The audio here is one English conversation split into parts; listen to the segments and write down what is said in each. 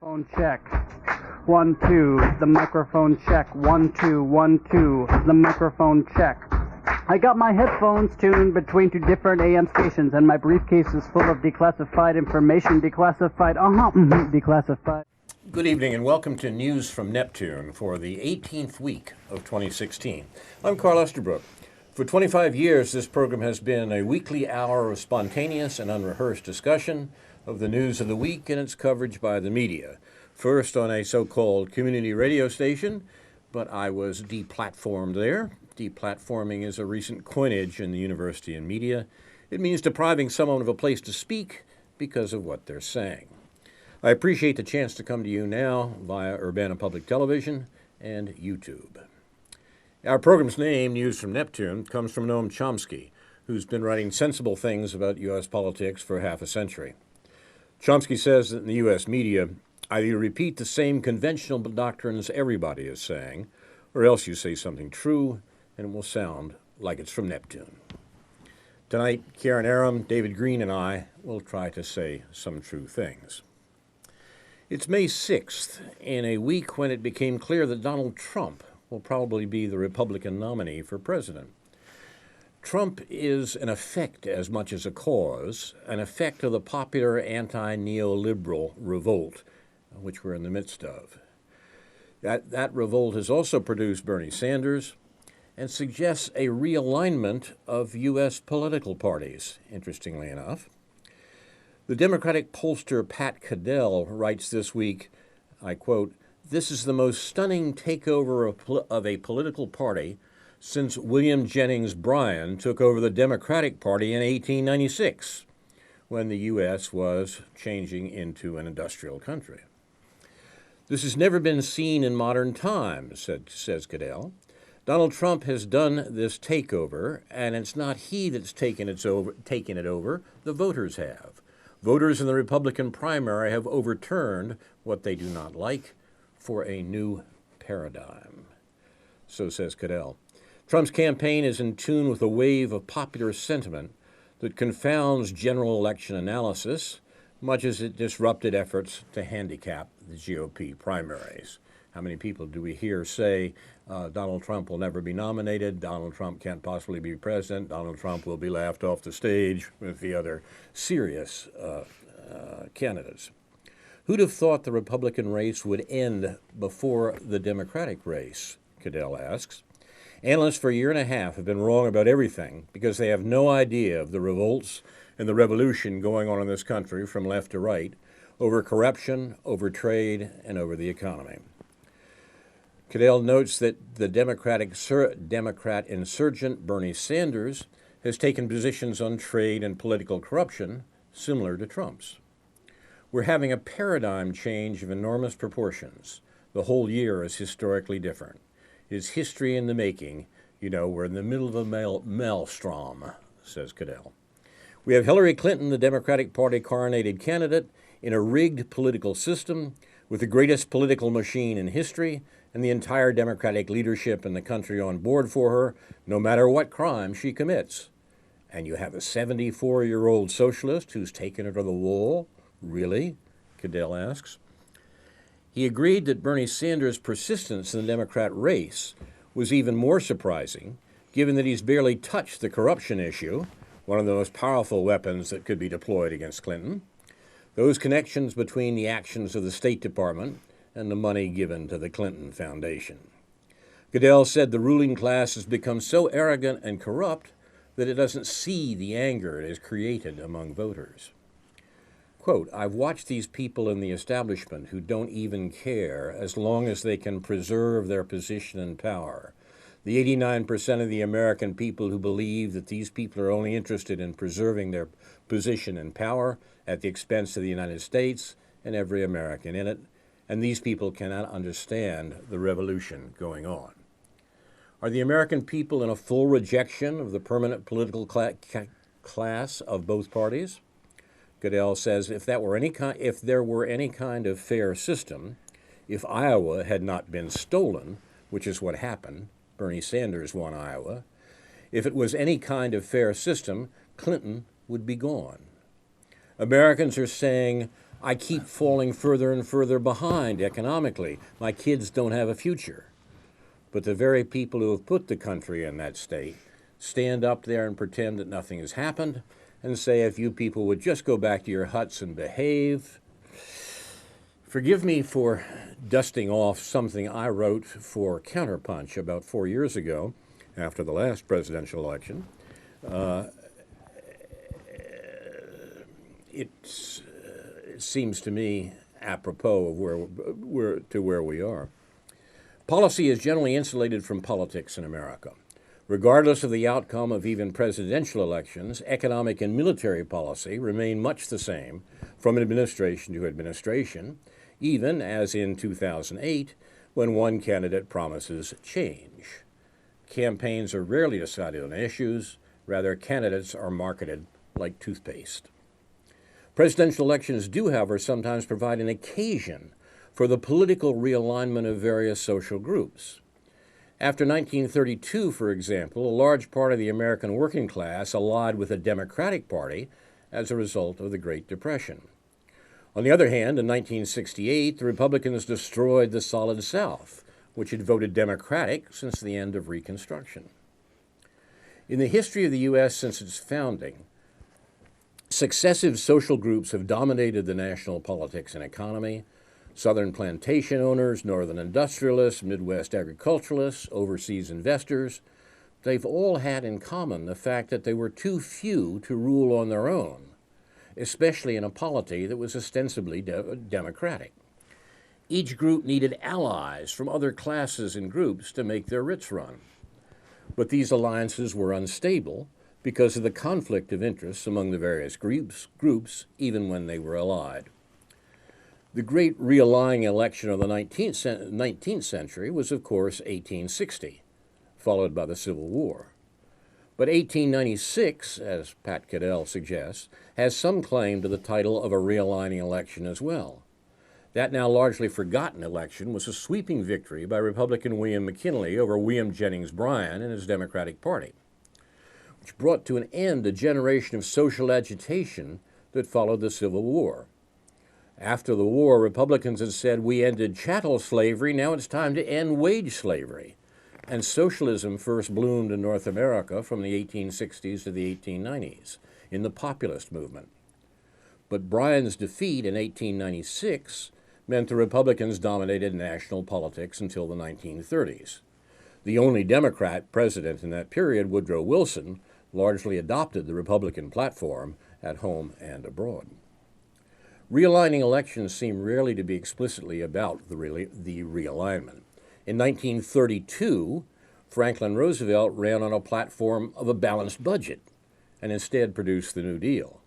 Phone check. 1, 2. The microphone check. 1, 2, 1, 2. The microphone check. I got my headphones tuned between two different AM stations, and my briefcase is full of declassified information. Declassified. Declassified. Good evening and welcome to News from Neptune for the 18th week of 2016. I'm Carl Estabrook. For 25 years, this program has been a weekly hour of spontaneous and unrehearsed discussion of the news of the week and its coverage by the media. First on a so-called community radio station, but I was deplatformed there. Deplatforming is a recent coinage in the university and media. It means depriving someone of a place to speak because of what they're saying. I appreciate the chance to come to you now via Urbana Public Television and YouTube. Our program's name, News from Neptune, comes from Noam Chomsky, who's been writing sensible things about U.S. politics for half a century. Chomsky says that in the U.S. media, either you repeat the same conventional doctrines everybody is saying, or else you say something true, and it will sound like it's from Neptune. Tonight, Karen Aram, David Green, and I will try to say some true things. It's May 6th, in a week when it became clear that Donald Trump will probably be the Republican nominee for president. Trump is an effect as much as a cause, an effect of the popular anti-neoliberal revolt, which we're in the midst of. That revolt has also produced Bernie Sanders and suggests a realignment of U.S. political parties, interestingly enough. The Democratic pollster Pat Cadell writes this week, I quote, "This is the most stunning takeover of a political party since William Jennings Bryan took over the Democratic Party in 1896, when the U.S. was changing into an industrial country. This has never been seen in modern times," says Cadell. "Donald Trump has done this takeover, and it's not he that's taken it over, the voters have. Voters in the Republican primary have overturned what they do not like for a new paradigm." So says Cadell. Trump's campaign is in tune with a wave of popular sentiment that confounds general election analysis, much as it disrupted efforts to handicap the GOP primaries. How many people do we hear say, Donald Trump will never be nominated, Donald Trump can't possibly be president, Donald Trump will be laughed off the stage with the other serious candidates? Who'd have thought the Republican race would end before the Democratic race, Cadell asks. Analysts for a year and a half have been wrong about everything because they have no idea of the revolts and the revolution going on in this country from left to right over corruption, over trade, and over the economy. Cadell notes that the Democrat insurgent Bernie Sanders has taken positions on trade and political corruption similar to Trump's. We're having a paradigm change of enormous proportions. The whole year is historically different. It's history in the making. You know, we're in the middle of a maelstrom, says Cadell. We have Hillary Clinton, the Democratic Party coronated candidate, in a rigged political system with the greatest political machine in history and the entire Democratic leadership in the country on board for her, no matter what crime she commits. And you have a 74-year-old socialist who's taken her to the wall? Really? Cadell asks. He agreed that Bernie Sanders' persistence in the Democrat race was even more surprising, given that he's barely touched the corruption issue, one of the most powerful weapons that could be deployed against Clinton, those connections between the actions of the State Department and the money given to the Clinton Foundation. Cadell said the ruling class has become so arrogant and corrupt that it doesn't see the anger it has created among voters. Quote, "I've watched these people in the establishment who don't even care as long as they can preserve their position and power. The 89% of the American people who believe that these people are only interested in preserving their position and power at the expense of the United States and every American in it, and these people cannot understand the revolution going on. Are the American people in a full rejection of the permanent political class of both parties?" Cadell says if there were any kind of fair system, if Iowa had not been stolen, which is what happened, Bernie Sanders won Iowa, if it was any kind of fair system, Clinton would be gone. Americans are saying, I keep falling further and further behind economically. My kids don't have a future. But the very people who have put the country in that state stand up there and pretend that nothing has happened and say, if you people would just go back to your huts and behave. Forgive me for dusting off something I wrote for Counterpunch about 4 years ago after the last presidential election. It seems to me apropos of where we are. Policy is generally insulated from politics in America. Regardless of the outcome of even presidential elections, economic and military policy remain much the same from administration to administration, even as in 2008, when one candidate promises change. Campaigns are rarely decided on issues. Rather, candidates are marketed like toothpaste. Presidential elections do, however, sometimes provide an occasion for the political realignment of various social groups. After 1932, for example, a large part of the American working class allied with the Democratic Party as a result of the Great Depression. On the other hand, in 1968, the Republicans destroyed the Solid South, which had voted Democratic since the end of Reconstruction. In the history of the U.S. since its founding, successive social groups have dominated the national politics and economy. Southern plantation owners, northern industrialists, Midwest agriculturalists, overseas investors, they've all had in common the fact that they were too few to rule on their own, especially in a polity that was ostensibly democratic. Each group needed allies from other classes and groups to make their writs run. But these alliances were unstable because of the conflict of interests among the various groups, even when they were allied. The great realigning election of the 19th century was, of course, 1860, followed by the Civil War. But 1896, as Pat Caddell suggests, has some claim to the title of a realigning election as well. That now largely forgotten election was a sweeping victory by Republican William McKinley over William Jennings Bryan and his Democratic Party, which brought to an end a generation of social agitation that followed the Civil War. After the war, Republicans had said, we ended chattel slavery, now it's time to end wage slavery. And socialism first bloomed in North America from the 1860s to the 1890s in the populist movement. But Bryan's defeat in 1896 meant the Republicans dominated national politics until the 1930s. The only Democrat president in that period, Woodrow Wilson, largely adopted the Republican platform at home and abroad. Realigning elections seem rarely to be explicitly about the realignment. In 1932, Franklin Roosevelt ran on a platform of a balanced budget and instead produced the New Deal.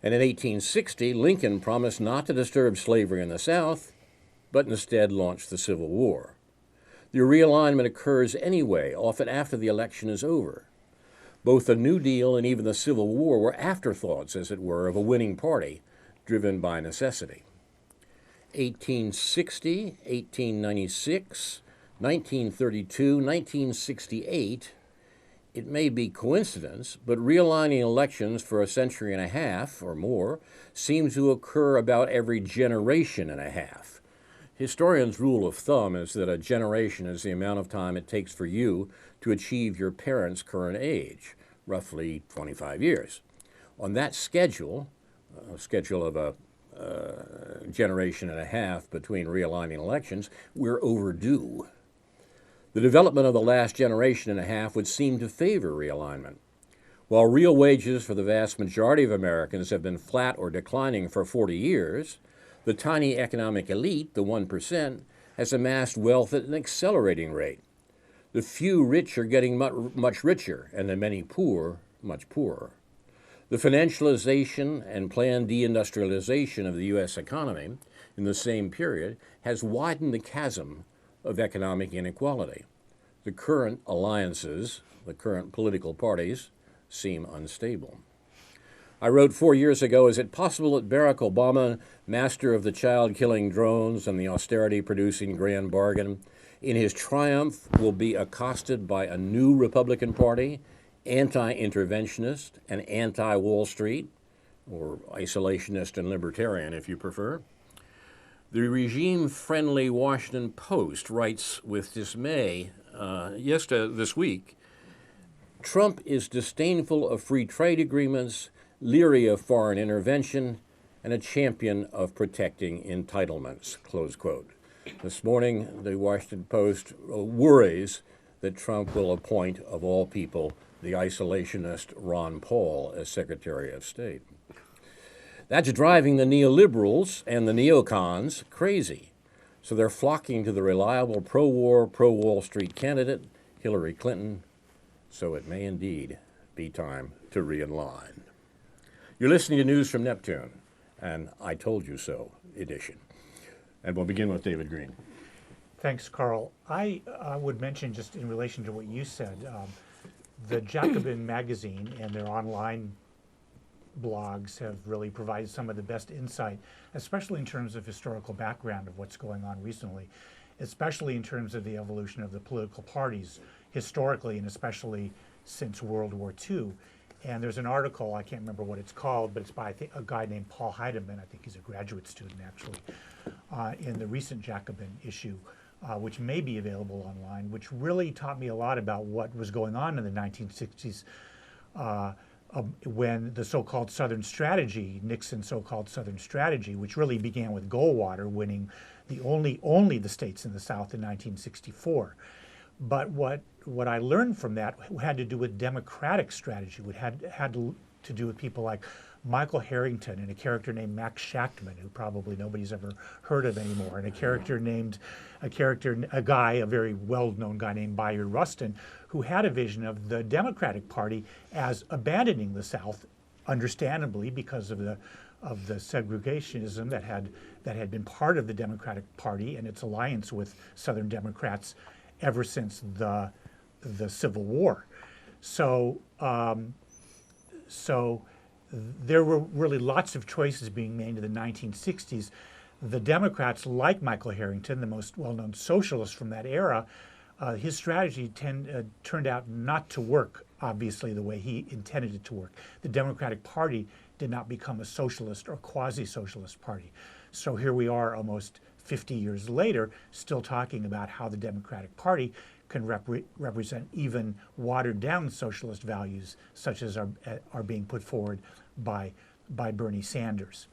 And in 1860, Lincoln promised not to disturb slavery in the South, but instead launched the Civil War. The realignment occurs anyway, often after the election is over. Both the New Deal and even the Civil War were afterthoughts, as it were, of a winning party driven by necessity. 1860, 1896, 1932, 1968, it may be coincidence, but realigning elections for a century and a half or more seem to occur about every generation and a half. Historians' rule of thumb is that a generation is the amount of time it takes for you to achieve your parents' current age, roughly 25 years. On that schedule, a schedule of a generation and a half between realigning elections, we're overdue. The development of the last generation and a half would seem to favor realignment. While real wages for the vast majority of Americans have been flat or declining for 40 years, the tiny economic elite, the 1%, has amassed wealth at an accelerating rate. The few rich are getting much richer, and the many poor much poorer. The financialization and planned deindustrialization of the U.S. economy in the same period has widened the chasm of economic inequality. The current alliances, the current political parties, seem unstable. I wrote 4 years ago, is it possible that Barack Obama, master of the child-killing drones and the austerity-producing grand bargain, in his triumph will be accosted by a new Republican Party, anti-interventionist and anti-Wall Street, or isolationist and libertarian if you prefer. The regime-friendly Washington Post writes with dismay this week, Trump is disdainful of free trade agreements, leery of foreign intervention, and a champion of protecting entitlements, close quote. This morning, the Washington Post worries that Trump will appoint, of all people, the isolationist Ron Paul as Secretary of State. That's driving the neoliberals and the neocons crazy. So they're flocking to the reliable pro-war, pro-Wall Street candidate, Hillary Clinton. So it may indeed be time to realign. You're listening to News from Neptune, and I Told You So edition. And we'll begin with David Green. Thanks, Carl. I would mention, just in relation to what you said, the Jacobin magazine and their online blogs have really provided some of the best insight, especially in terms of historical background of what's going on recently, especially in terms of the evolution of the political parties historically and especially since World War II. And there's an article, I can't remember what it's called, but it's by a guy named Paul Heidemann, I think he's a graduate student actually, in the recent Jacobin issue, which may be available online, which really taught me a lot about what was going on in the 1960s when the so-called Southern Strategy, Nixon's so-called Southern Strategy, which really began with Goldwater winning the only the states in the South in 1964. But what I learned from that had to do with democratic strategy. It had to do with people like Michael Harrington and a character named Max Shachtman, who probably nobody's ever heard of anymore, and a guy, a very well-known guy named Bayard Rustin, who had a vision of the Democratic Party as abandoning the South, understandably because of the segregationism that had been part of the Democratic Party and its alliance with Southern Democrats ever since the Civil War. So there were really lots of choices being made in the 1960s. The Democrats, like Michael Harrington, the most well-known socialist from that era, his strategy turned out not to work, obviously, the way he intended it to work. The Democratic Party did not become a socialist or quasi-socialist party. So here we are almost 50 years later, still talking about how the Democratic Party can represent even watered-down socialist values, such as are being put forward by Bernie Sanders.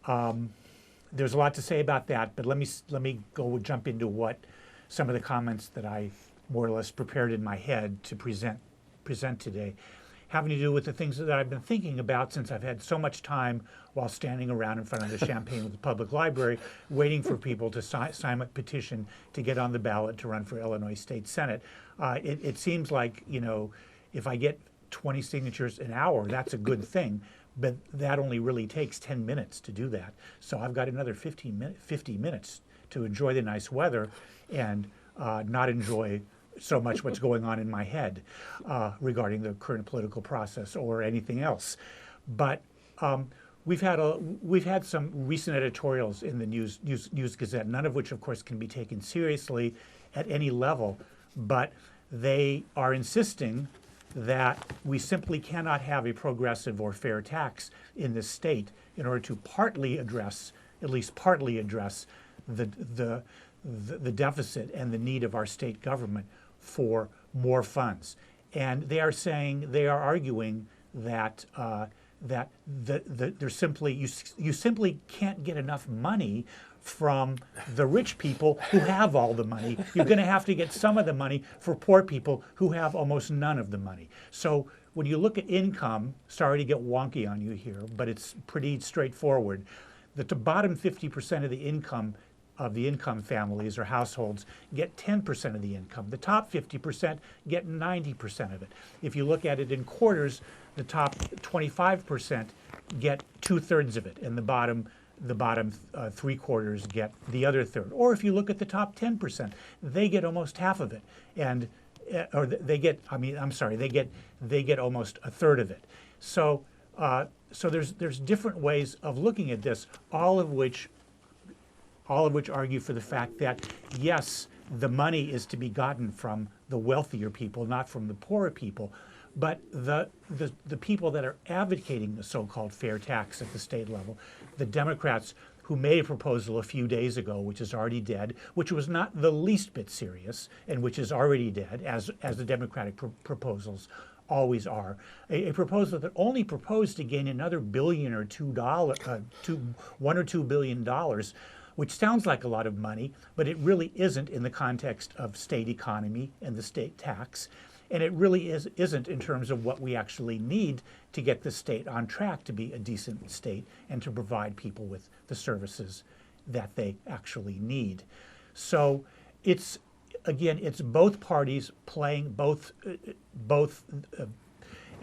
There's a lot to say about that, but let me jump into what some of the comments that I more or less prepared in my head to present today, having to do with the things that I've been thinking about since I've had so much time while standing around in front of the Champaign with the Public Library, waiting for people to sign a petition to get on the ballot to run for Illinois State Senate. It seems like, if I get 20 signatures an hour, that's a good thing, but that only really takes 10 minutes to do that. So I've got another 50 minutes to enjoy the nice weather and not enjoy so much what's going on in my head regarding the current political process or anything else. But we've had some recent editorials in the News Gazette, none of which, of course, can be taken seriously at any level, but they are insisting that we simply cannot have a progressive or fair tax in this state in order to at least partly address the deficit and the need of our state government for more funds. And they are arguing that there's simply you simply can't get enough money from the rich people who have all the money. You're going to have to get some of the money for poor people who have almost none of the money. So when you look at income, sorry to get wonky on you here, but it's pretty straightforward. The bottom 50% of the income families or households get 10% of the income. The top 50% get 90% of it. If you look at it in quarters, the top 25% get 2/3 of it, and the bottom 3/4 get the other third. Or if you look at the top 10%, they get almost half of it, and they get almost a third of it. So there's different ways of looking at this, all of which argue for the fact that, yes, the money is to be gotten from the wealthier people, not from the poorer people, But the people that are advocating the so-called fair tax at the state level, the Democrats who made a proposal a few days ago, which is already dead, which was not the least bit serious, and which is already dead, as the Democratic proposals always are. A proposal that only proposed to gain another $1 or $2 billion, which sounds like a lot of money, but it really isn't in the context of state economy and the state tax. And it really isn't in terms of what we actually need to get the state on track to be a decent state and to provide people with the services that they actually need. So it's, again, it's both parties playing both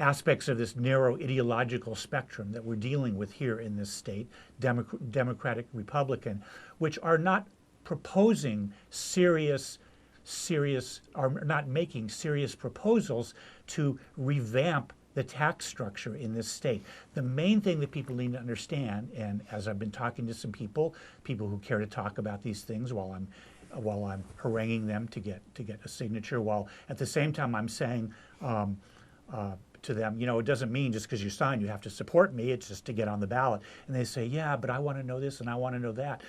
aspects of this narrow ideological spectrum that we're dealing with here in this state, Democratic, Republican, which are not proposing are not making serious proposals to revamp the tax structure in this state. The main thing that people need to understand, and as I've been talking to some people who care to talk about these things while I'm haranguing them to get a signature, while at the same time I'm saying to them, you know, it doesn't mean just because you sign you have to support me, it's just to get on the ballot. And they say, yeah, but I want to know this and I want to know that.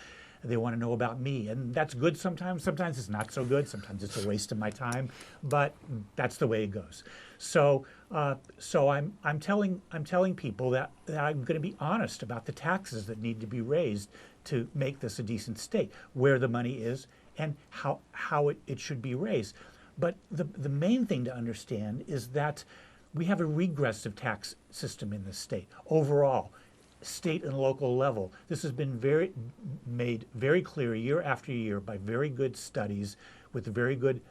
They want to know about me, and that's good sometimes. Sometimes it's not so good. Sometimes it's a waste of my time, but that's the way it goes. So, I'm telling people that I'm going to be honest about the taxes that need to be raised to make this a decent state, where the money is, and how it should be raised. But the main thing to understand is that we have a regressive tax system in this state overall. State and local level. This has been made very clear year after year by very good studies with very good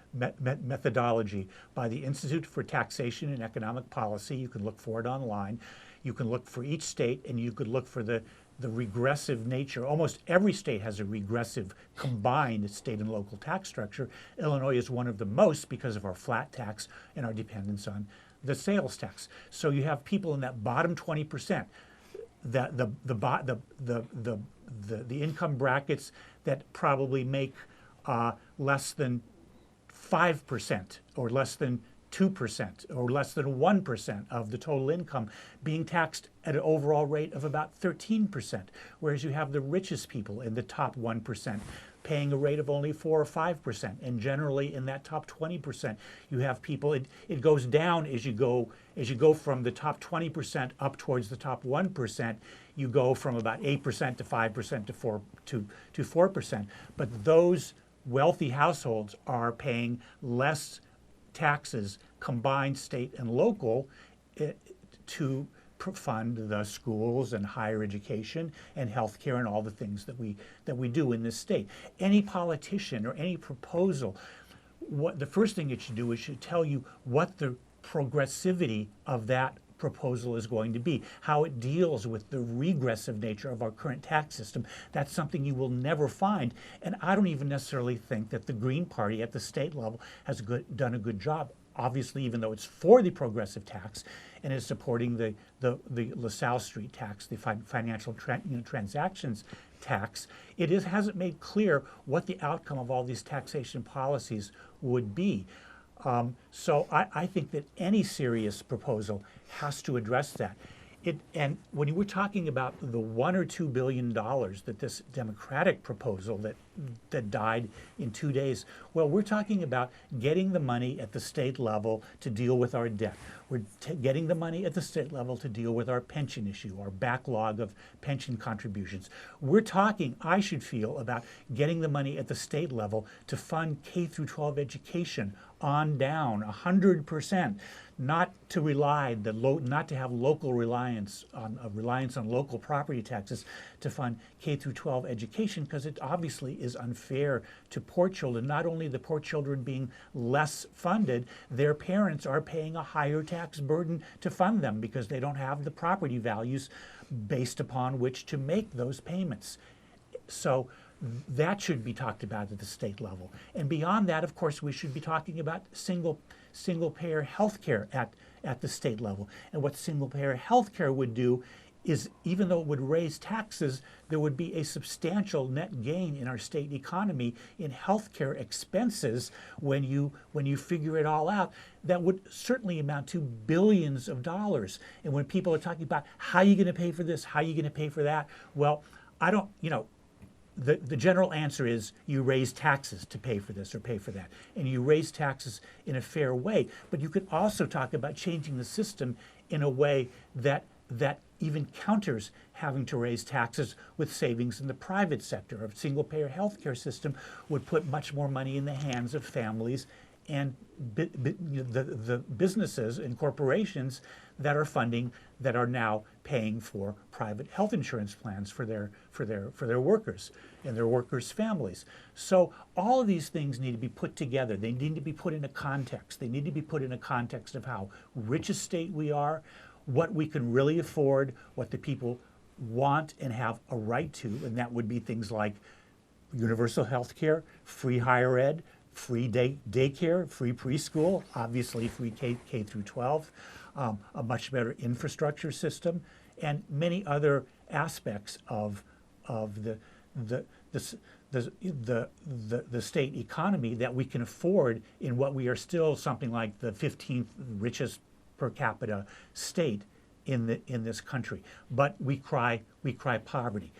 methodology by the Institute for Taxation and Economic Policy. You can look for it online. You can look for each state, and you could look for the regressive nature. Almost every state has a regressive combined state and local tax structure. Illinois is one of the most because of our flat tax and our dependence on the sales tax. So you have people in that bottom 20%. The income brackets that probably make less than 5% or less than 2% or less than 1% of the total income being taxed at an overall rate of about 13%, whereas you have the richest people in the top 1% paying a rate of only 4 or 5%, and generally in that top 20%, you have people. It goes down as you go from the top 20% up towards the top 1%. You go from about 8% to 5% to 4%. But those wealthy households are paying less taxes, combined state and local, to fund the schools and higher education and healthcare and all the things that we do in this state. Any politician or any proposal, the first thing it should do is should tell you what the progressivity of that proposal is going to be, how it deals with the regressive nature of our current tax system. That's something you will never find. And I don't even necessarily think that the Green Party at the state level has done a good job. Obviously, even though it's for the progressive tax and is supporting the LaSalle Street tax, the financial transactions tax, hasn't made clear what the outcome of all these taxation policies would be. So I think that any serious proposal has to address that. And when you were talking about the $1 or $2 billion that this Democratic proposal that died in 2 days, well, we're talking about getting the money at the state level to deal with our debt. We're getting the money at the state level to deal with our pension issue, our backlog of pension contributions. We're talking, I should feel, about getting the money at the state level to fund K through 12 education on down 100%. Not to not to have local reliance on local property taxes to fund K through 12 education, because it obviously is unfair to poor children. Not only the poor children being less funded, their parents are paying a higher tax burden to fund them because they don't have the property values based upon which to make those payments. So that should be talked about at the state level. And beyond that, of course, we should be talking about single-payer health care at the state level. And what single-payer health care would do is even though it would raise taxes, there would be a substantial net gain in our state economy in healthcare expenses when you figure it all out. That would certainly amount to billions of dollars. And when people are talking about how are you going to pay for this, how are you going to pay for that, well, I don't, the general answer is you raise taxes to pay for this or pay for that. And you raise taxes in a fair way. But you could also talk about changing the system in a way that even counters having to raise taxes with savings in the private sector. A single-payer healthcare system would put much more money in the hands of families and the businesses and corporations that are now paying for private health insurance plans for their workers and their workers' families. So all of these things need to be put together. They need to be put in a context. They need to be put in a context of how rich a state we are, what we can really afford, what the people want and have a right to, and that would be things like universal health care, free higher ed, free daycare, free preschool, obviously free K through 12, a much better infrastructure system, and many other aspects of the state economy that we can afford in what we are still something like the 15th richest per capita state in this country. But we cry poverty,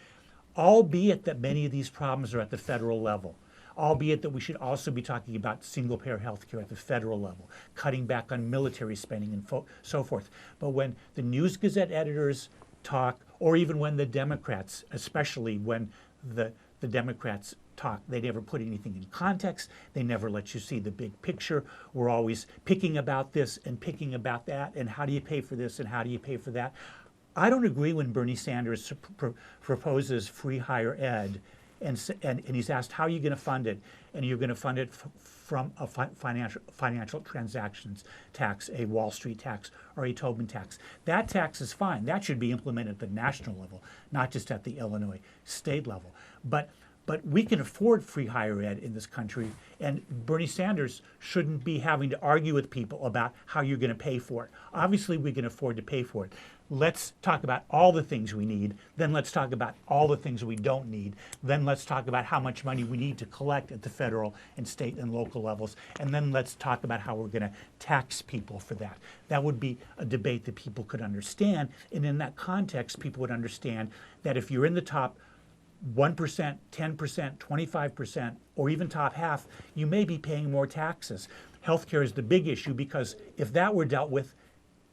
albeit that many of these problems are at the federal level. Albeit that we should also be talking about single-payer health care at the federal level, cutting back on military spending and so forth. But when the News Gazette editors talk, or even when the Democrats, especially when the Democrats talk, they never put anything in context. They never let you see the big picture. We're always picking about this and picking about that, and how do you pay for this and how do you pay for that? I don't agree when Bernie Sanders proposes free higher ed. And he's asked, how are you going to fund it? And you're going to fund it from a financial transactions tax, a Wall Street tax, or a Tobin tax. That tax is fine. That should be implemented at the national level, not just at the Illinois state level. But we can afford free higher ed in this country, and Bernie Sanders shouldn't be having to argue with people about how you're going to pay for it. Obviously, we can afford to pay for it. Let's talk about all the things we need. Then let's talk about all the things we don't need. Then let's talk about how much money we need to collect at the federal and state and local levels. And then let's talk about how we're going to tax people for that. That would be a debate that people could understand. And in that context, people would understand that if you're in the top 1%, 10%, 25%, or even top half, you may be paying more taxes. Healthcare is the big issue because if that were dealt with,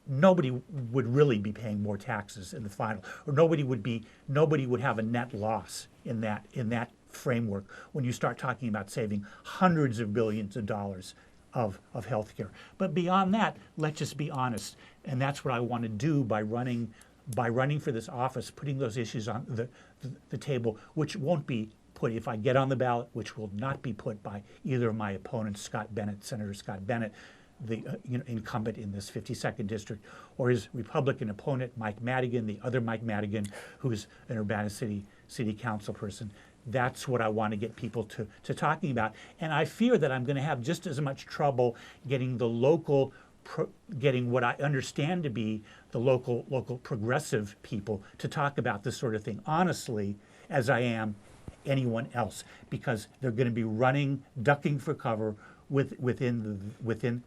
nobody would really be paying more taxes in the final, or nobody would have a net loss in that framework when you start talking about saving hundreds of billions of dollars of healthcare. But beyond that, let's just be honest, and that's what I want to do by running for this office, putting those issues on the table, which won't be put, if I get on the ballot, which will not be put by either of my opponents, Senator Scott Bennett, the incumbent in this 52nd district, or his Republican opponent, Mike Madigan, the other Mike Madigan, who's an Urbana City Council person. That's what I want to get people to talking about. And I fear that I'm going to have just as much trouble getting getting what I understand to be the local progressive people to talk about this sort of thing honestly as I am anyone else, because they're going to be ducking for cover within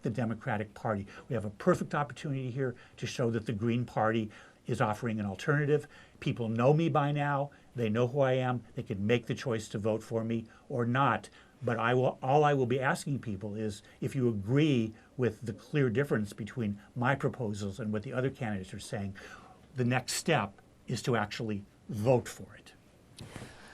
the Democratic Party. We have a perfect opportunity here to show that the Green Party is offering an alternative. People know me by now. They know who I am. They can make the choice to vote for me or not. But all I will be asking people is if you agree with the clear difference between my proposals and what the other candidates are saying, the next step is to actually vote for it.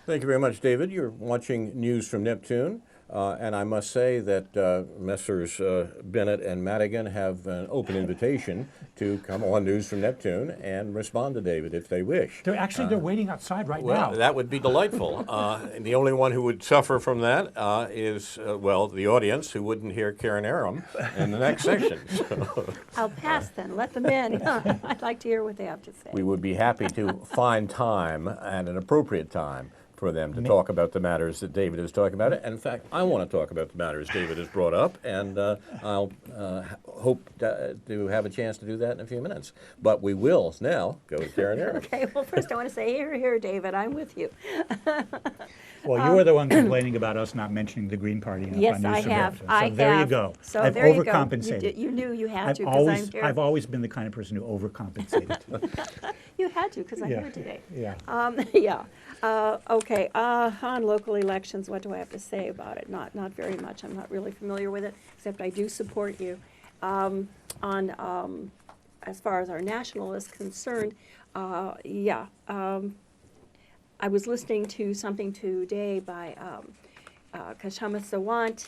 Thank you very much, David. You're watching News from Neptune. And I must say that Messrs. Bennett and Madigan have an open invitation to come on News from Neptune and respond to David if they wish. They're waiting outside right now. Well, that would be delightful. And the only one who would suffer from that is, the audience, who wouldn't hear Karen Aram in the next section. So. I'll pass then. Let them in. I'd like to hear what they have to say. We would be happy to find time, at an appropriate time, for them to talk about the matters that David is talking about. And in fact, I want to talk about the matters David has brought up, and I'll hope to have a chance to do that in a few minutes. But we will now go with Karen Harris. Okay, well, first I want to say, here, David, I'm with you. Well, you were the one complaining about us not mentioning the Green Party enough Yes, on I News from have. Neptune. I So there you have. go. So I've there you go. overcompensated. You knew you had to because I'm here. I've always been the kind of person who overcompensated. You had to because I'm Yeah. here today. Yeah. Yeah. Okay. On local elections, what do I have to say about it? Not very much. I'm not really familiar with it, except I do support you. As far as our national is concerned, yeah. I was listening to something today by Kashama Sawant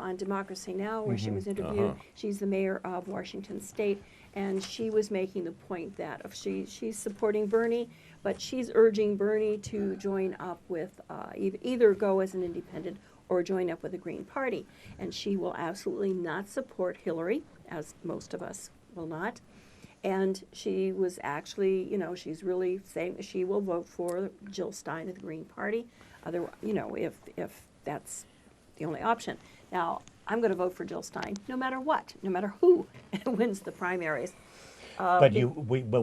on Democracy Now! Where she was interviewed. She's the mayor of Washington State, and she was making the point that she's supporting Bernie, but she's urging Bernie to join up with either go as an independent or join up with the Green Party. And she will absolutely not support Hillary, as most of us will not. And she was actually, she's really saying that she will vote for Jill Stein of the Green Party, if that's the only option. Now, I'm going to vote for Jill Stein no matter what, no matter who wins the primaries. But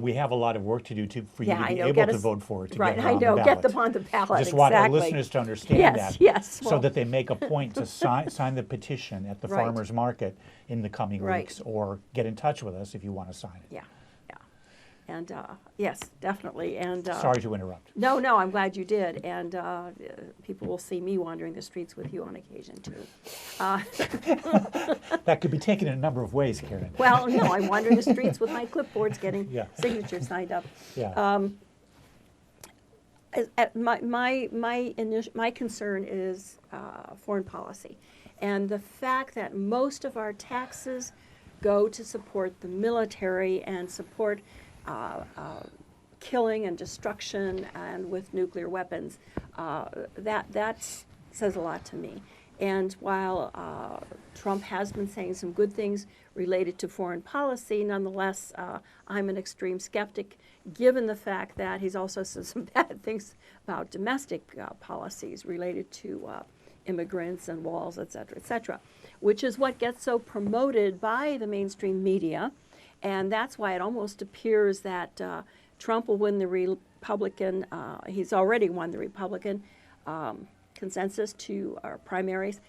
we have a lot of work to do for you to be able to vote for it. Right, I know. Get them on the ballot. Just want our exactly. listeners to understand Yes, that, yes. so Well, that they make a point to sign the petition at the Right. farmers market in the coming Right. weeks, or get in touch with us if you want to sign it. yeah. And yes, definitely. And Sorry to interrupt. No, I'm glad you did. And people will see me wandering the streets with you on occasion too. That could be taken in a number of ways, Karen. Well, no, I'm wandering the streets with my clipboards getting Yeah. signatures signed up. Yeah. My concern is foreign policy, and the fact that most of our taxes go to support the military and support killing and destruction and with nuclear weapons. That says a lot to me. And while Trump has been saying some good things related to foreign policy, nonetheless, I'm an extreme skeptic, given the fact that he's also said some bad things about domestic policies related to immigrants and walls, et cetera, which is what gets so promoted by the mainstream media. And that's why it almost appears that Trump will win the Republican, he's already won the Republican consensus to our primaries.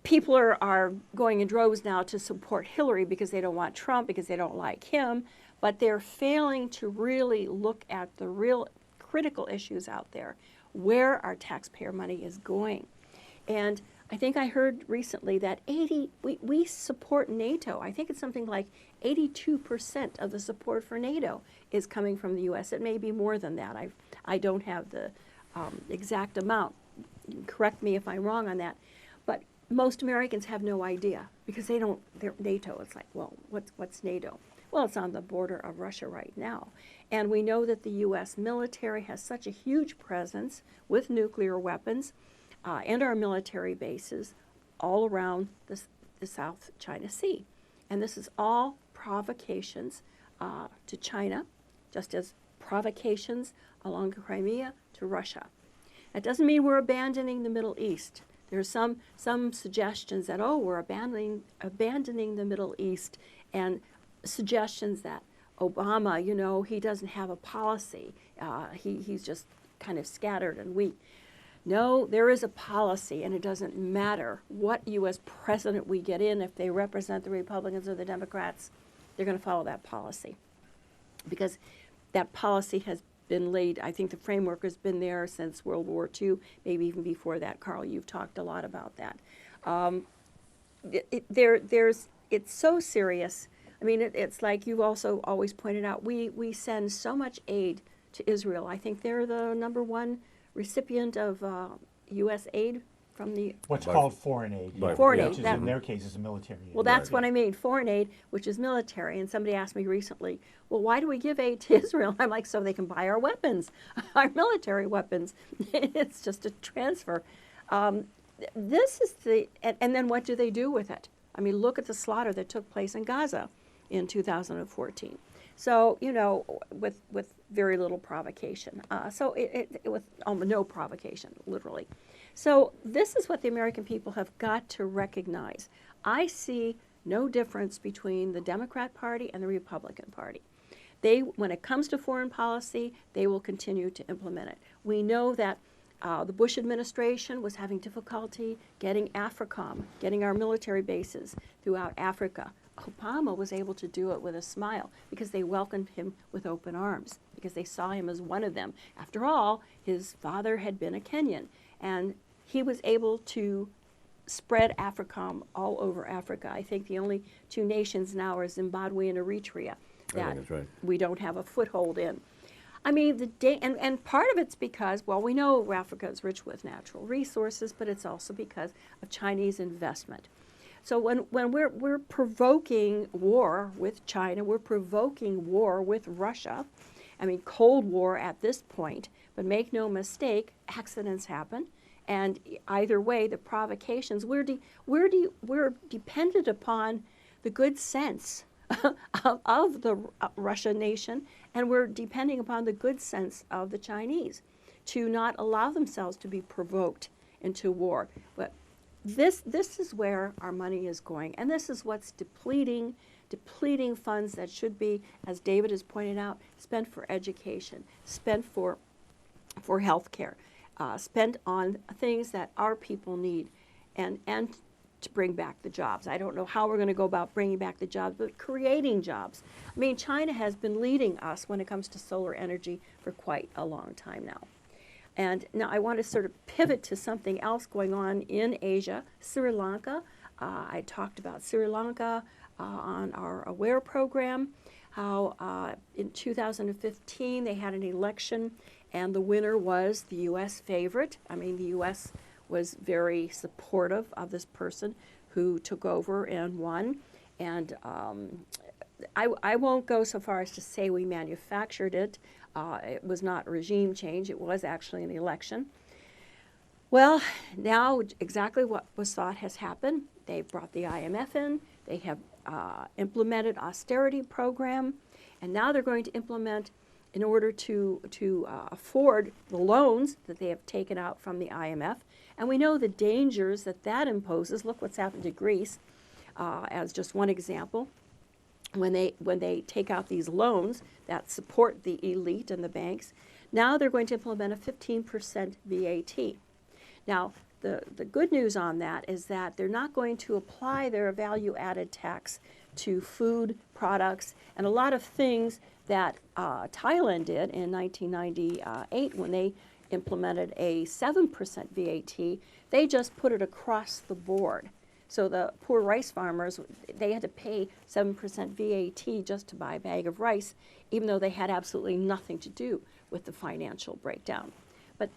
People are going in droves now to support Hillary because they don't want Trump, because they don't like him, but they're failing to really look at the real critical issues out there, where our taxpayer money is going. And I think I heard recently that we support NATO. I think it's something like 82% of the support for NATO is coming from the U.S. It may be more than that. I don't have the exact amount. You can correct me if I'm wrong on that. But most Americans have no idea because they're NATO. It's like, well, what's NATO? Well, it's on the border of Russia right now. And we know that the U.S. military has such a huge presence with nuclear weapons and our military bases all around the South China Sea. And this is all provocations to China, just as provocations along Crimea to Russia. That doesn't mean we're abandoning the Middle East. There's some suggestions that, we're abandoning the Middle East, and suggestions that Obama, he doesn't have a policy. He's just kind of scattered and weak. No, there is a policy, and it doesn't matter what U.S. president we get in. If they represent the Republicans or the Democrats, they're going to follow that policy. Because that policy has been laid, I think the framework has been there since World War II, maybe even before that. Carl, you've talked a lot about that. It's so serious. I mean, it's like you've also always pointed out, we send so much aid to Israel. I think they're the #1 recipient of U.S. aid from the... What's called foreign aid. Foreign aid. Which is, in their case, is military aid. Well, that's what I mean, foreign aid, which is military. And somebody asked me recently, well, why do we give aid to Israel? I'm like, so they can buy our weapons, our military weapons. It's just a transfer. This is and then what do they do with it? I mean, look at the slaughter that took place in Gaza in 2014. So, with very little provocation. So it with no provocation, literally. So this is what the American people have got to recognize. I see no difference between the Democrat Party and the Republican Party. When it comes to foreign policy, they will continue to implement it. We know that the Bush administration was having difficulty getting AFRICOM, getting our military bases throughout Africa. Obama was able to do it with a smile because they welcomed him with open arms, because they saw him as one of them. After all, his father had been a Kenyan, and he was able to spread AFRICOM all over Africa. I think the only two nations now are Zimbabwe and Eritrea that that's right. we don't have a foothold in. I mean, and part of it's because, well, we know Africa is rich with natural resources, but it's also because of Chinese investment. So when we're provoking war with China, we're provoking war with Russia. I mean, Cold War at this point, but make no mistake, accidents happen. And either way, the provocations, we're dependent upon the good sense of the Russian nation, and we're depending upon the good sense of the Chinese to not allow themselves to be provoked into war. But this is where our money is going, and this is what's depleting funds that should be, as David has pointed out, spent for education, spent for health care, spent on things that our people need, and to bring back the jobs. I don't know how we're going to go about bringing back the jobs, but creating jobs. I mean, China has been leading us when it comes to solar energy for quite a long time now. And now I want to sort of pivot to something else going on in Asia, Sri Lanka. I talked about Sri Lanka on our AWARE program, how in 2015 they had an election and the winner was the U.S. favorite. I mean, the U.S. was very supportive of this person who took over and won. And I won't go so far as to say we manufactured it. It was not regime change. It was actually an election. Well, now exactly what was thought has happened. They brought the IMF in. They have implemented austerity program. And now they're going to implement, in order to afford the loans that they have taken out from the IMF. And we know the dangers that imposes. Look what's happened to Greece as just one example. When they take out these loans that support the elite and the banks, now they're going to implement a 15% VAT. Now, the good news on that is that they're not going to apply their value-added tax to food products and a lot of things that Thailand did in 1998 when they implemented a 7% VAT. They just put it across the board. So the poor rice farmers, they had to pay 7% VAT just to buy a bag of rice, even though they had absolutely nothing to do with the financial breakdown. But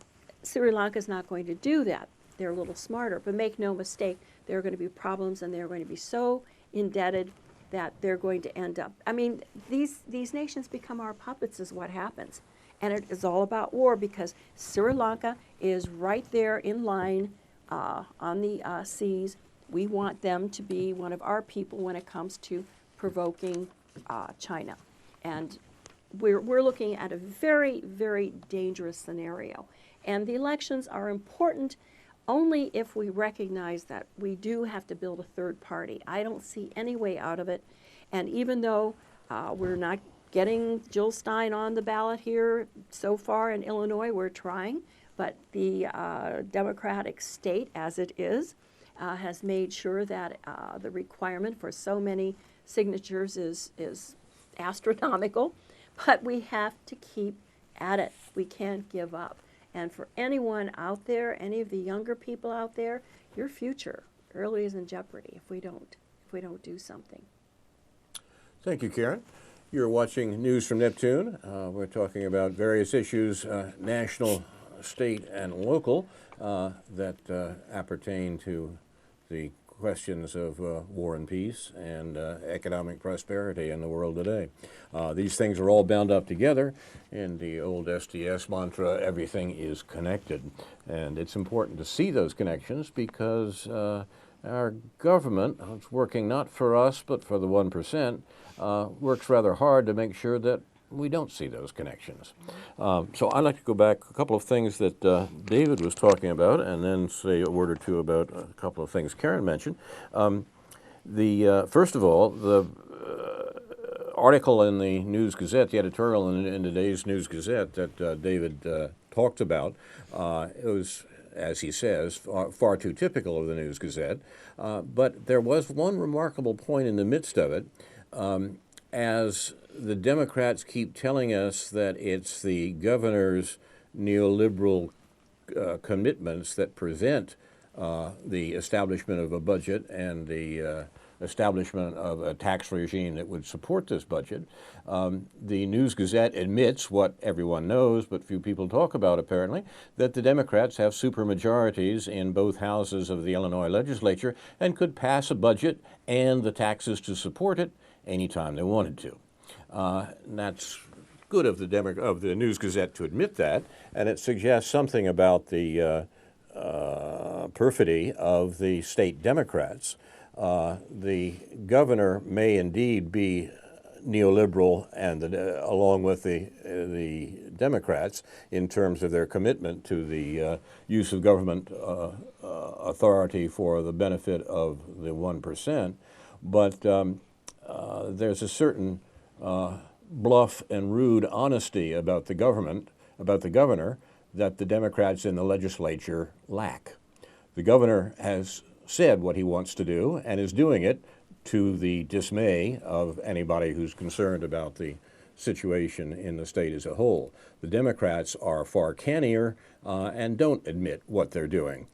Sri Lanka is not going to do that. They're a little smarter, but make no mistake, there are going to be problems and they're going to be so indebted that they're going to end up, I mean, these nations become our puppets is what happens. And it is all about war because Sri Lanka is right there in line on the seas. We want them to be one of our people when it comes to provoking China. And we're looking at a very, very dangerous scenario. And the elections are important only if we recognize that we do have to build a third party. I don't see any way out of it. And even though we're not getting Jill Stein on the ballot here so far in Illinois, we're trying. But the Democratic state, as it is, has made sure that the requirement for so many signatures is astronomical. But we have to keep at it. We can't give up. And for anyone out there, any of the younger people out there, your future really is in jeopardy if we don't do something. Thank you, Karen. You're watching News from Neptune. We're talking about various issues, national, state, and local, that appertain to the questions of war and peace and economic prosperity in the world today. These things are all bound up together in the old SDS mantra, everything is connected. And it's important to see those connections because our government, it's working not for us but for the 1%, works rather hard to make sure that we don't see those connections. So I'd like to go back a couple of things that David was talking about, and then say a word or two about a couple of things Karen mentioned. First of all, the article in the News Gazette, the editorial in today's News Gazette that David talked about, it was, as he says, far too typical of the News Gazette. But there was one remarkable point in the midst of it. As the Democrats keep telling us that it's the governor's neoliberal commitments that prevent the establishment of a budget and the establishment of a tax regime that would support this budget. The News Gazette admits what everyone knows, but few people talk about apparently, that the Democrats have supermajorities in both houses of the Illinois legislature and could pass a budget and the taxes to support it anytime they wanted to. And that's good of the News Gazette to admit that, and it suggests something about the perfidy of the state Democrats. The governor may indeed be neoliberal, and along with the Democrats, in terms of their commitment to the use of government authority for the benefit of the 1%. But there's a certain bluff and rude honesty about the governor, that the Democrats in the legislature lack. The governor has said what he wants to do and is doing it to the dismay of anybody who's concerned about the situation in the state as a whole. The Democrats are far cannier and don't admit what they're doing,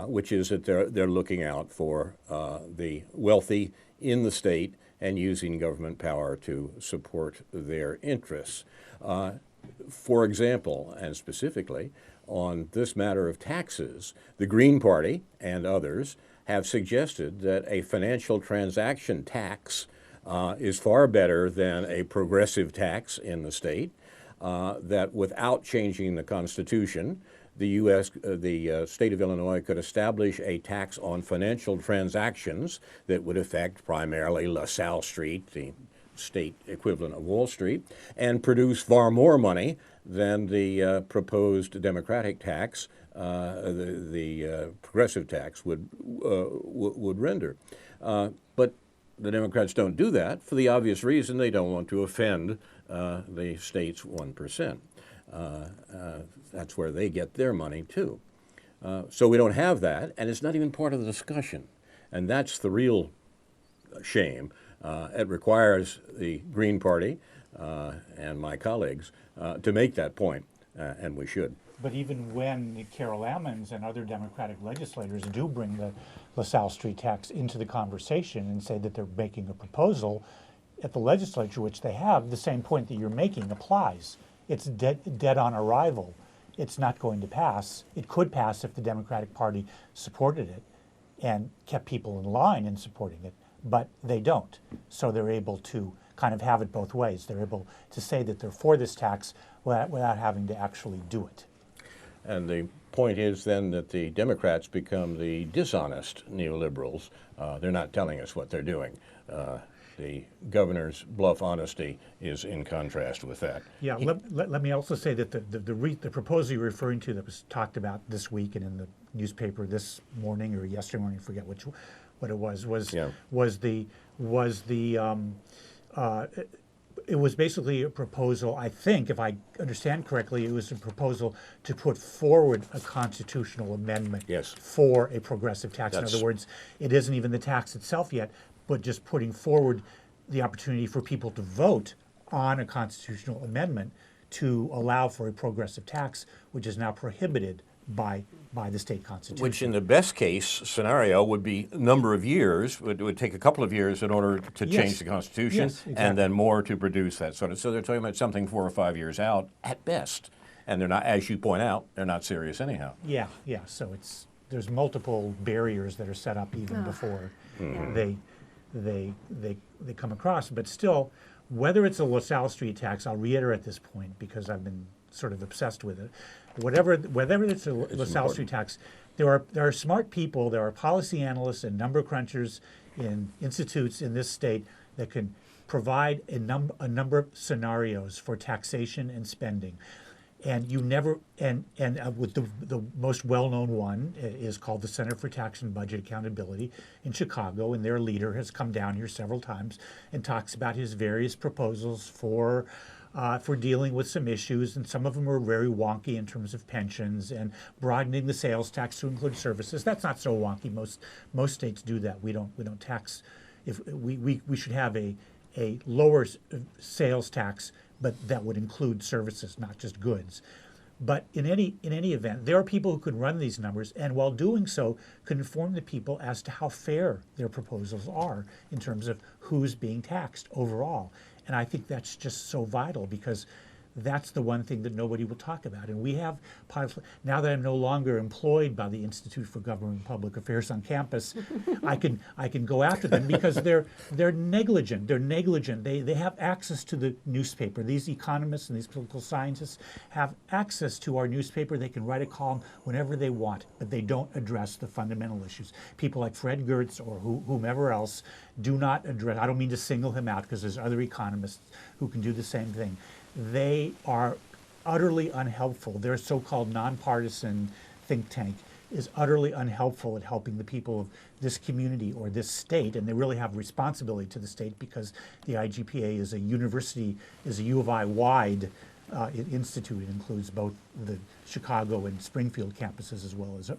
which is that they're looking out for the wealthy in the state and using government power to support their interests. For example, and specifically, on this matter of taxes, the Green Party and others have suggested that a financial transaction tax is far better than a progressive tax in the state, that without changing the Constitution, the state of Illinois could establish a tax on financial transactions that would affect primarily LaSalle Street, the state equivalent of Wall Street, and produce far more money than the proposed Democratic tax, the progressive tax would render. But the Democrats don't do that for the obvious reason they don't want to offend the state's 1%. That's where they get their money too. So we don't have that, and it's not even part of the discussion. And that's the real shame. It requires the Green Party and my colleagues to make that point, and we should. But even when Carol Ammons and other Democratic legislators do bring the LaSalle Street tax into the conversation and say that they're making a proposal at the legislature, which they have, the same point that you're making applies. It's dead on arrival. It's not going to pass. It could pass if the Democratic Party supported it and kept people in line in supporting it, but they don't. So they're able to kind of have it both ways. They're able to say that they're for this tax without having to actually do it. And the point is then that the Democrats become the dishonest neoliberals. They're not telling us what they're doing. The governor's bluff honesty is in contrast with that. Yeah, let me also say that the proposal you're referring to that was talked about this week and in the newspaper this morning or yesterday morning, I forget what it was it was basically a proposal, I think, if I understand correctly, it was a proposal to put forward a constitutional amendment for a progressive tax. In other words, it isn't even the tax itself yet, but just putting forward the opportunity for people to vote on a constitutional amendment to allow for a progressive tax, which is now prohibited by the state constitution. Which in the best case scenario would be a number of years, would take a couple of years in order to change the Constitution, and then more to produce that sort of. So they're talking about something 4 or 5 years out at best. And they're not, as you point out, they're not serious anyhow. Yeah. So there's multiple barriers that are set up even before they come across. But still, whether it's a LaSalle Street tax, I'll reiterate this point because I've been sort of obsessed with it. Whether it's a LaSalle Street tax, there are smart people, there are policy analysts and number crunchers in institutes in this state that can provide a number of scenarios for taxation and spending. And you never, with the most well-known one is called the Center for Tax and Budget Accountability in Chicago, and their leader has come down here several times and talks about his various proposals for dealing with some issues, and some of them are very wonky in terms of pensions and broadening the sales tax to include services. That's not so wonky. Most states do that. We don't tax. If we should have a lower sales tax, but that would include services, not just goods. But in any event, there are people who can run these numbers, and while doing so, can inform the people as to how fair their proposals are in terms of who's being taxed overall. And I think that's just so vital, because that's the one thing that nobody will talk about. And we have, now that I'm no longer employed by the Institute for Government and Public Affairs on campus, I can go after them because they're negligent. They're negligent. They have access to the newspaper. These economists and these political scientists have access to our newspaper. They can write a column whenever they want, but they don't address the fundamental issues. People like Fred Gertz or whomever else do not address. I don't mean to single him out, because there's other economists who can do the same thing. They are utterly unhelpful. Their so-called nonpartisan think tank is utterly unhelpful at helping the people of this community or this state, and they really have responsibility to the state, because the IGPA is a university, is a U of I-wide institute. It includes both the Chicago and Springfield campuses as well as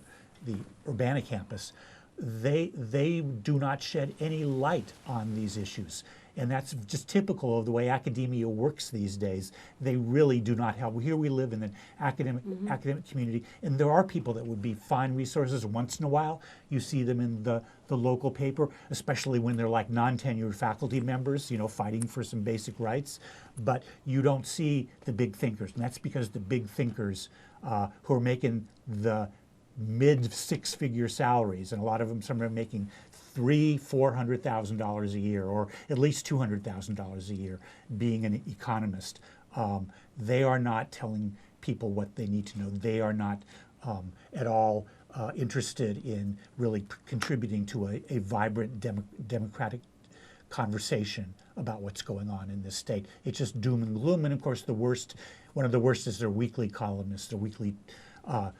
the Urbana campus. They do not shed any light on these issues. And that's just typical of the way academia works these days. They really do not help. Here we live in an academic community, and there are people that would be fine resources. Once in a while, you see them in the local paper, especially when they're like non-tenured faculty members, fighting for some basic rights. But you don't see the big thinkers, and that's because the big thinkers who are making the mid six-figure salaries, and a lot of them, some are making $300,000-$400,000 a year, or at least $200,000 a year, being an economist. They are not telling people what they need to know. They are not at all interested in really contributing to a vibrant democratic conversation about what's going on in this state. It's just doom and gloom. And of course, one of the worst is their weekly columnists, their weekly of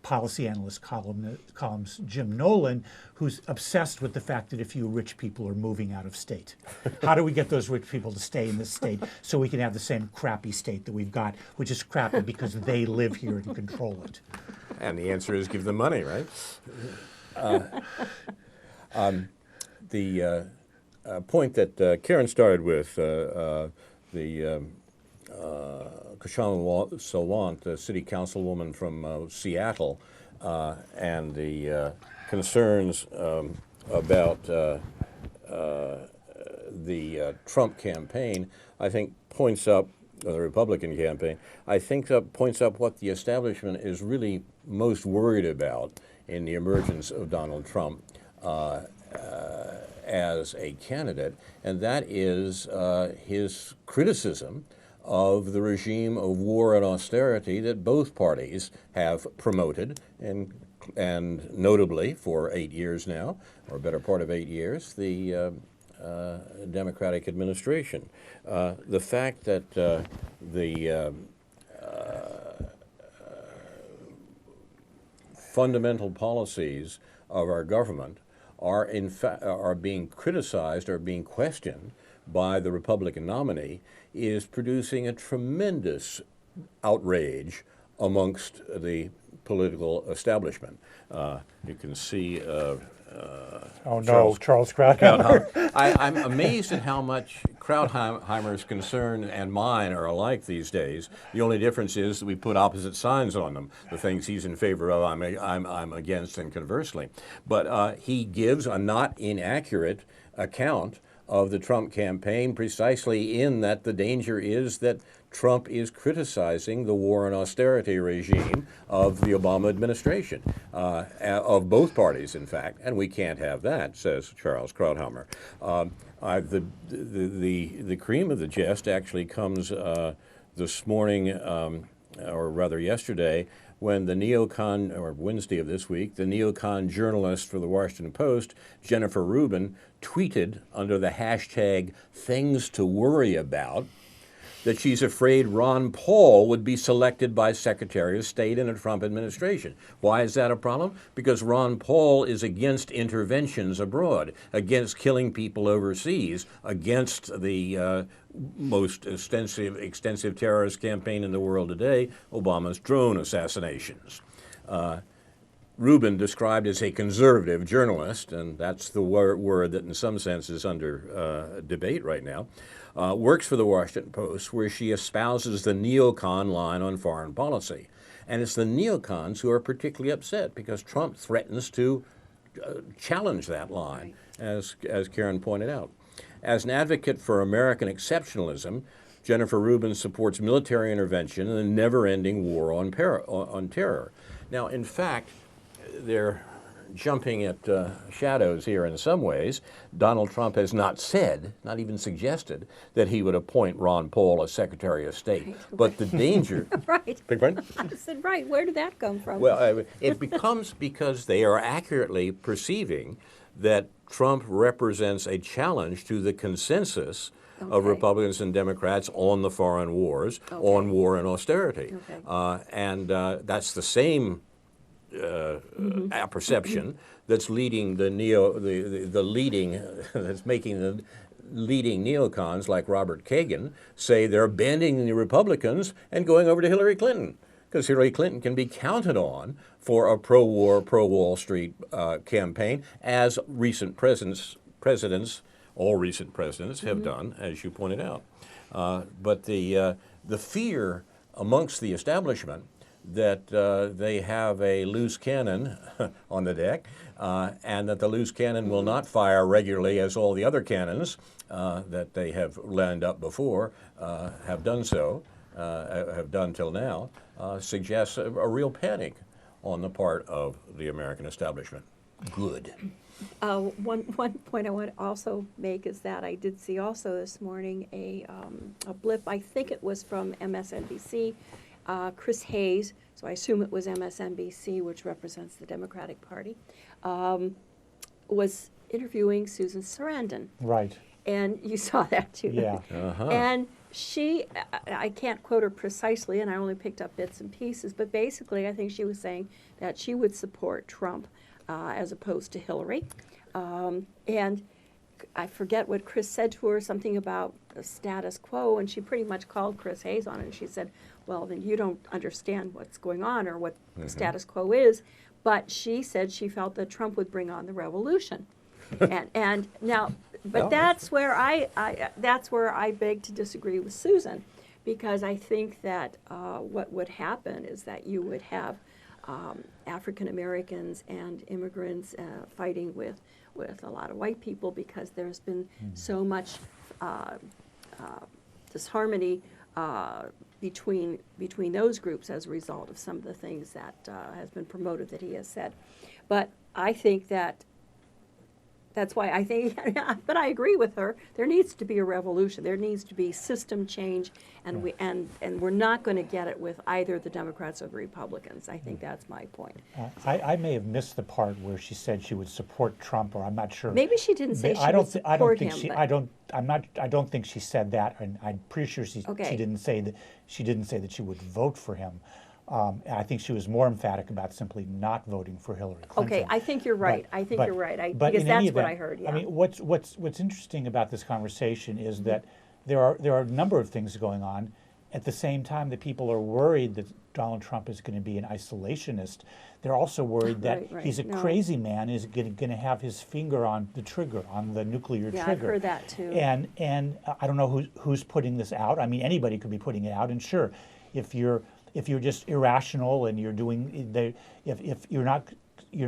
policy analyst columns, Jim Nolan, who's obsessed with the fact that a few rich people are moving out of state. How do we get those rich people to stay in this state so we can have the same crappy state that we've got, which is crappy because they live here and control it? And the answer is give them money, right? The point that Karen started with, the Kashana Sawant, the city councilwoman from Seattle, and the concerns about the Trump campaign, I think points up, the Republican campaign, I think points up what the establishment is really most worried about in the emergence of Donald Trump as a candidate, and that is his criticism of the regime of war and austerity that both parties have promoted, and notably for 8 years now, or a better part of 8 years, the Democratic administration. The fact that the fundamental policies of our government are being criticized or being questioned by the Republican nominee is producing a tremendous outrage amongst the political establishment. You can see Charles Krauthammer. I'm amazed at how much Krautheimer's concern and mine are alike these days. The only difference is that we put opposite signs on them. The things he's in favor of, I'm against, and conversely. But he gives a not inaccurate account of the Trump campaign, precisely in that the danger is that Trump is criticizing the war and austerity regime of the Obama administration, of both parties, in fact, and we can't have that, says Charles Krauthammer. The cream of the jest actually comes this morning, or rather yesterday, when the neocon, or Wednesday of this week, the neocon journalist for the Washington Post, Jennifer Rubin, tweeted under the hashtag things to worry about that she's afraid Ron Paul would be selected by Secretary of State in a Trump administration. Why is that a problem? Because Ron Paul is against interventions abroad, against killing people overseas, against the most extensive terrorist campaign in the world today, Obama's drone assassinations. Rubin, described as a conservative journalist, and that's the word that in some sense is under debate right now, works for the Washington Post, where she espouses the neocon line on foreign policy. And it's the neocons who are particularly upset because Trump threatens to challenge that line, as Karen pointed out. As an advocate for American exceptionalism, Jennifer Rubin supports military intervention and a never-ending war on terror. Now, in fact, they're jumping at shadows here in some ways. Donald Trump has not said, not even suggested, that he would appoint Ron Paul as Secretary of State. Right. But the danger... Right. Beg pardon? I said, right, where did that come from? Well, it becomes because they are accurately perceiving that Trump represents a challenge to the consensus of Republicans and Democrats on the foreign wars, on war and austerity. And that's the same perception that's leading the leading that's making the leading neocons like Robert Kagan say they're abandoning the Republicans and going over to Hillary Clinton, because Hillary Clinton can be counted on for a pro-war, pro-Wall Street campaign, as recent presidents, all recent presidents have done, as you pointed out. But the fear amongst the establishment that they have a loose cannon on the deck, and that the loose cannon will not fire regularly as all the other cannons that they have lined up before have done so, have done till now, suggests a real panic on the part of the American establishment. Good. One point I want to also make is that I did see also this morning a blip, I think it was from MSNBC, Chris Hayes, so I assume it was MSNBC, which represents the Democratic Party, was interviewing Susan Sarandon. Right. And you saw that too. Yeah. And she, I can't quote her precisely, and I only picked up bits and pieces, but basically I think she was saying that she would support Trump as opposed to Hillary. And I forget what Chris said to her, something about the status quo, and she pretty much called Chris Hayes on it, and she said, well, then you don't understand what's going on or what the status quo is. But she said she felt that Trump would bring on the revolution. and now, but that's where I beg to disagree with Susan, because I think that what would happen is that you would have African Americans and immigrants fighting with a lot of white people, because there's been so much disharmony between those groups as a result of some of the things that has been promoted that he has said. But I think that's why I think, but I agree with her. There needs to be a revolution. There needs to be system change, and we're not going to get it with either the Democrats or the Republicans. I think that's my point. I may have missed the part where she said she would support Trump, or I'm not sure. Maybe she didn't say she would support him. I don't think she said that, and I'm pretty sure she didn't say that. She didn't say that she would vote for him. I think she was more emphatic about simply not voting for Hillary Clinton. Okay, I think you're right. Because that's what I heard. Yeah. I mean, what's interesting about this conversation is that there are a number of things going on. At the same time that people are worried that Donald Trump is going to be an isolationist, they're also worried that he's a crazy man, is going to have his finger on the trigger, on the nuclear trigger. Yeah, I've heard that too. And I don't know who's putting this out. I mean, anybody could be putting it out. And sure, if you're just irrational and you're doing, if you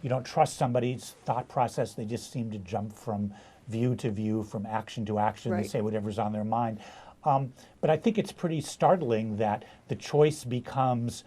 don't trust somebody's thought process, they just seem to jump from view to view, from action to action. They say whatever's on their mind. But I think it's pretty startling that the choice becomes,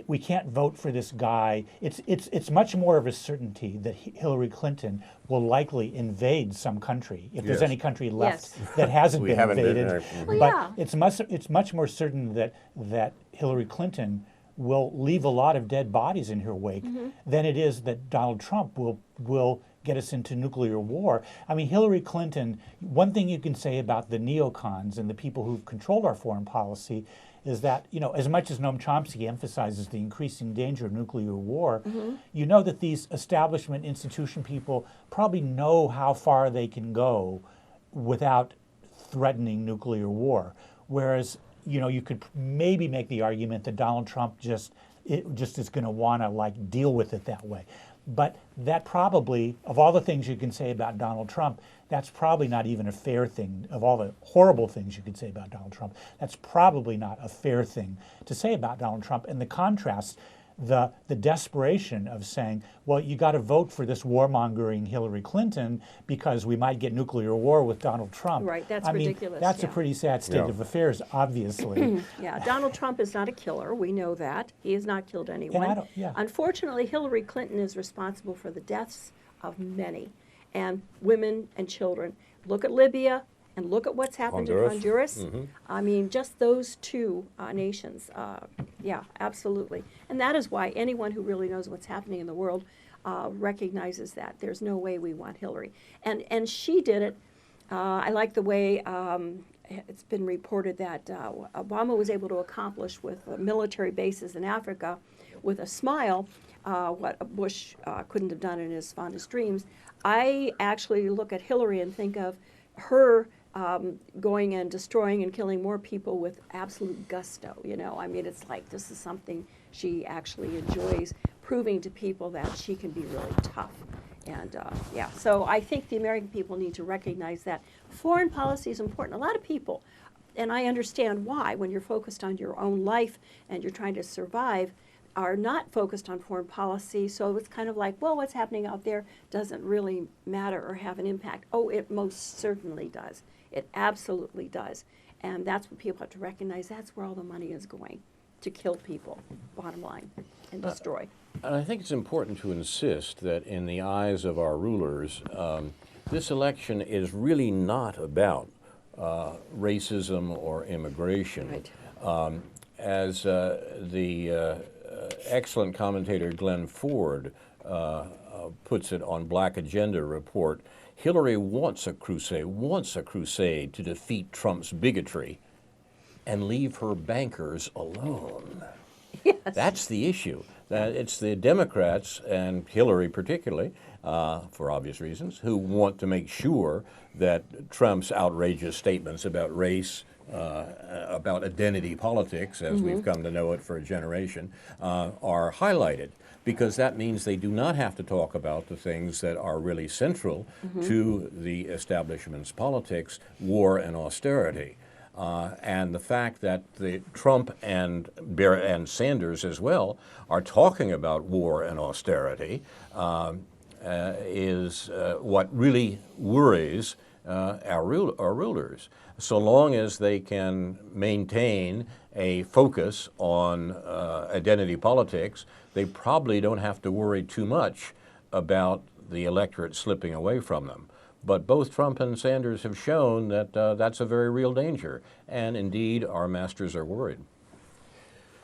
we can't vote for this guy. It's much more of a certainty that Hillary Clinton will likely invade some country if there's Yes. any country left Yes. that hasn't We been haven't been, invaded. Well, But yeah. it's much more certain that Hillary Clinton will leave a lot of dead bodies in her wake than it is that Donald Trump will get us into nuclear war. I mean, Hillary Clinton, one thing you can say about the neocons and the people who've controlled our foreign policy is that, as much as Noam Chomsky emphasizes the increasing danger of nuclear war, you know that these establishment institution people probably know how far they can go without threatening nuclear war. Whereas, you could maybe make the argument that Donald Trump just is going to want to deal with it that way. But that probably, of all the things you can say about Donald Trump, that's probably not even a fair thing. Of all the horrible things you could say about Donald Trump, that's probably not a fair thing to say about Donald Trump. And the contrast, the desperation of saying, well, you got to vote for this warmongering Hillary Clinton because we might get nuclear war with Donald Trump. Right, that's I mean, ridiculous, that's a yeah. pretty sad state of affairs, obviously. Yeah, Donald Trump is not a killer. We know that. He has not killed anyone. yeah. Unfortunately, Hillary Clinton is responsible for the deaths of many, and women and children. Look at Libya and look at what's happened in Honduras. I mean, just those two nations. Yeah, absolutely. And that is why anyone who really knows what's happening in the world recognizes that. There's no way we want Hillary. And she did it. I like the way it's been reported that Obama was able to accomplish with military bases in Africa with a smile what Bush couldn't have done in his fondest dreams. I actually look at Hillary and think of her going and destroying and killing more people with absolute gusto. I mean, it's like this is something she actually enjoys, proving to people that she can be really tough. And yeah, so I think the American people need to recognize that foreign policy is important. A lot of people, and I understand why, when you're focused on your own life and you're trying to survive, are not focused on foreign policy. So it's kind of like, well, what's happening out there doesn't really matter or have an impact. Oh, it most certainly does. It absolutely does. And that's what people have to recognize. That's where all the money is going, to kill people, bottom line, and destroy. And I think it's important to insist that in the eyes of our rulers, this election is really not about racism or immigration. Right. As the excellent commentator Glenn Ford puts it on Black Agenda Report, Hillary wants a crusade to defeat Trump's bigotry and leave her bankers alone. Yes. That's the issue. It's the Democrats, and Hillary particularly, for obvious reasons, who want to make sure that Trump's outrageous statements about race, about identity politics, as we've come to know it for a generation, are highlighted, because that means they do not have to talk about the things that are really central to the establishment's politics, war and austerity. And the fact that Trump and Sanders as well are talking about war and austerity is what really worries our rulers. So long as they can maintain a focus on identity politics, they probably don't have to worry too much about the electorate slipping away from them. But both Trump and Sanders have shown that that's a very real danger, and indeed our masters are worried.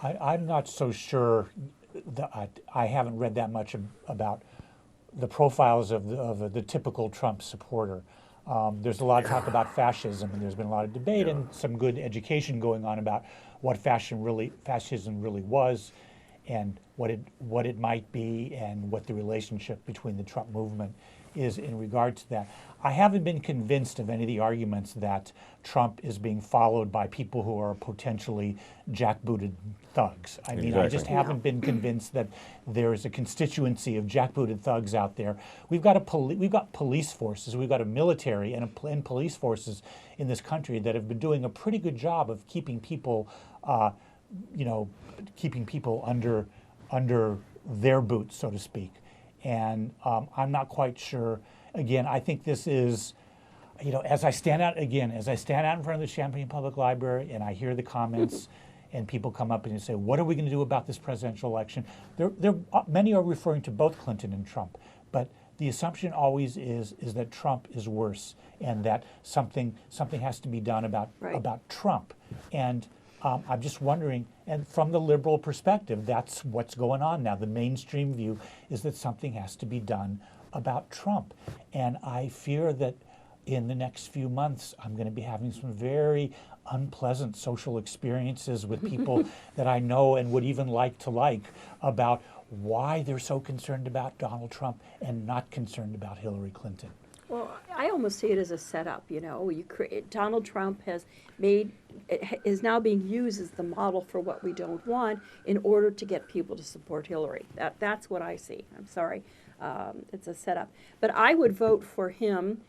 I'm not so sure that I haven't read that much about the profiles of the typical Trump supporter. There's a lot of talk about fascism, and there's been a lot of debate and some good education going on about what fascism really was, and what it might be, and what the relationship between the Trump movement is in regard to that. I haven't been convinced of any of the arguments that Trump is being followed by people who are potentially jackbooted thugs. I mean, I just haven't been convinced that there is a constituency of jackbooted thugs out there. We've got police forces, we've got a military and police forces in this country that have been doing a pretty good job of keeping people, under their boots, so to speak. And I'm not quite sure. Again, I think this is, as I stand out in front of the Champaign Public Library and I hear the comments, and people come up and you say, what are we going to do about this presidential election? Many are referring to both Clinton and Trump, but the assumption always is that Trump is worse, and that something has to be done about Trump. And I'm just wondering, and from the liberal perspective, that's what's going on now. The mainstream view is that something has to be done about Trump. And I fear that in the next few months, I'm going to be having some very unpleasant social experiences with people that I know and would even like about why they're so concerned about Donald Trump and not concerned about Hillary Clinton. Well, I almost see it as a setup. Donald Trump is now being used as the model for what we don't want in order to get people to support Hillary. That's what I see. I'm sorry. It's a setup. But I would vote for him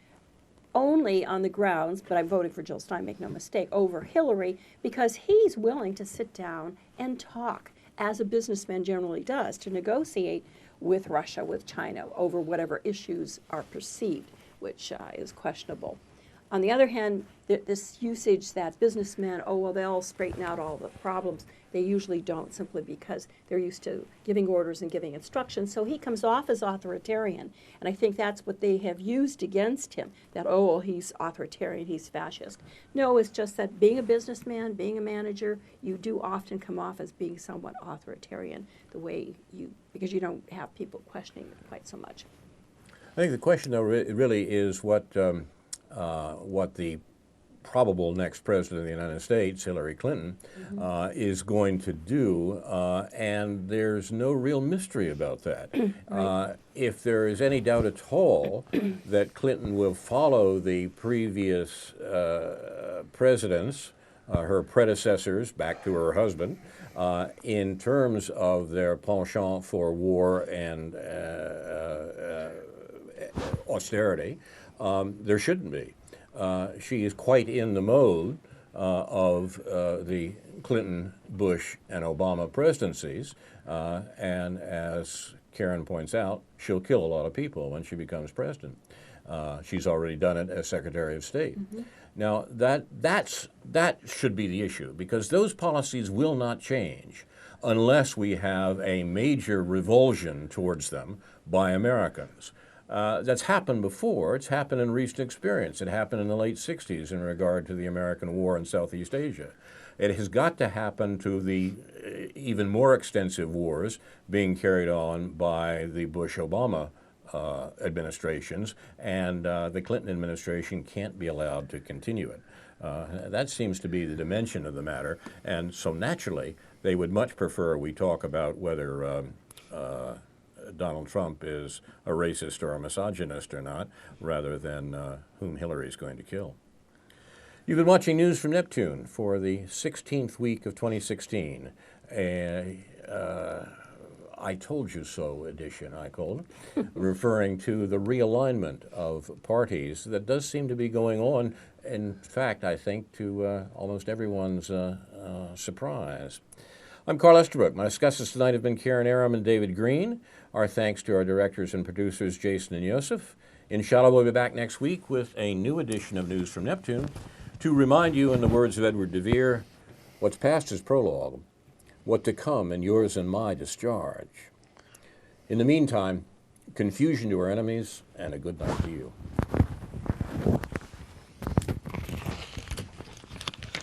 only on the grounds, but I'm voting for Jill Stein, make no mistake, over Hillary, because he's willing to sit down and talk, as a businessman generally does, to negotiate with Russia, with China, over whatever issues are perceived, which is questionable. On the other hand, this usage that businessmen, they'll straighten out all the problems. They usually don't, simply because they're used to giving orders and giving instructions. So he comes off as authoritarian. And I think that's what they have used against him, that, he's authoritarian, he's fascist. No, it's just that being a businessman, being a manager, you do often come off as being somewhat authoritarian, because you don't have people questioning it quite so much. I think the question, though, really is what the probable next president of the United States, Hillary Clinton, is going to do, and there's no real mystery about that. Right. If there is any doubt at all that Clinton will follow the previous presidents, her predecessors, back to her husband, in terms of their penchant for war and austerity, there shouldn't be. She is quite in the mode of the Clinton, Bush, and Obama presidencies, and as Karen points out, she'll kill a lot of people when she becomes president. She's already done it as Secretary of State. Now, that should be the issue, because those policies will not change unless we have a major revulsion towards them by Americans. That's happened before. It's happened in recent experience. It happened in the late 60s in regard to the American war in Southeast Asia. It has got to happen to the even more extensive wars being carried on by the Bush-Obama administrations, and the Clinton administration can't be allowed to continue it. That seems to be the dimension of the matter, and so naturally they would much prefer we talk about whether Donald Trump is a racist or a misogynist or not, rather than whom Hillary is going to kill. You've been watching News from Neptune for the 16th week of 2016. I told you so edition, I called it, referring to the realignment of parties that does seem to be going on, in fact, I think, to almost everyone's surprise. I'm Carl Estabrook. My discussants tonight have been Karen Aram and David Green. Our thanks to our directors and producers, Jason and Yosef. Inshallah, we'll be back next week with a new edition of News from Neptune to remind you, in the words of Edward de Vere, what's past is prologue, what to come and yours and my discharge. In the meantime, confusion to our enemies and a good night to you.